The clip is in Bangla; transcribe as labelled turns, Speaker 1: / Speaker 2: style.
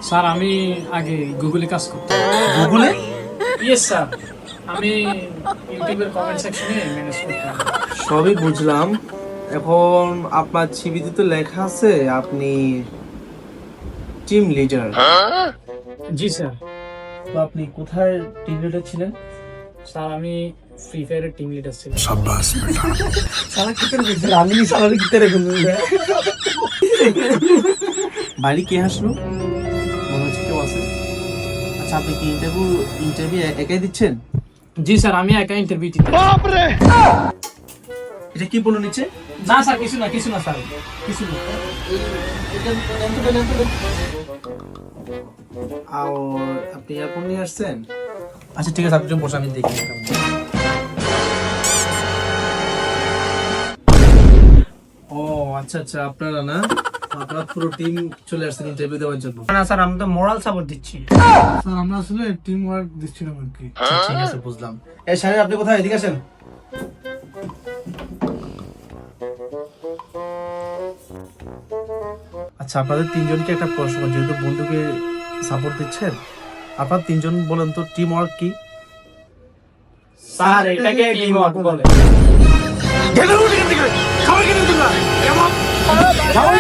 Speaker 1: স্যার আমি আগে গুগলে কাজ করতাম।
Speaker 2: গুগলে?
Speaker 1: ইয়েস স্যার, আমি ইউটিউবের কমেন্ট সেকশনে ম্যানেজ করতাম।
Speaker 2: সবই বুঝলাম। এখন আপনার সিভিতে তো লেখা আছে আপনি টিম লিডার।
Speaker 1: জি স্যার।
Speaker 2: তো আপনি কোথায় টিম লিডার ছিলেন?
Speaker 1: স্যার আমি ফ্রি ফায়ারের টিম লিডার ছিলাম।
Speaker 2: সারা কিতে রেখেছেন? আমি সারা কিতে রেখেছেন? বাড়ি কে আসলো? মনে হচ্ছে কেউ আছে। আচ্ছা, আপনি কি ইন্টারভিউ একাই দিচ্ছেন?
Speaker 1: জি স্যার, আমি একা ইন্টারভিউ দিতে।
Speaker 2: এটা কি বলে নিচ্ছে?
Speaker 1: না স্যার, কিছু না স্যার, কিছু না।
Speaker 2: আর আপনি এয়ারপোর্ট নিয়ে আসছেন? আচ্ছা ঠিক আছে, আপনি একটু বসে, আমি দেখি। ও আচ্ছা আচ্ছা, আপনারা না, আপনারা পুরো টিম চলে আসছেন ইন্টারভিউ দেওয়ার জন্য?
Speaker 1: না স্যার, আমি তো মোরাল সাপোর্ট দিচ্ছি।
Speaker 3: স্যার আমরা আসলে টিম ওয়ার্ক দিচ্ছিলাম আর কি।
Speaker 2: ঠিক আছে, বুঝলাম। এই সাহেব, আপনি কোথায়? এদিকে আসেন। আচ্ছা, আপনাদের তিনজনকে একটা প্রশ্ন, যেহেতু বন্ধুকে সাপোর্ট দিচ্ছেন, আপনারা তিনজন বলেন তো টিম ওয়ার্ক কি?
Speaker 1: স্যার এটাকে টিম ওয়ার্ক বলে।
Speaker 2: খাবার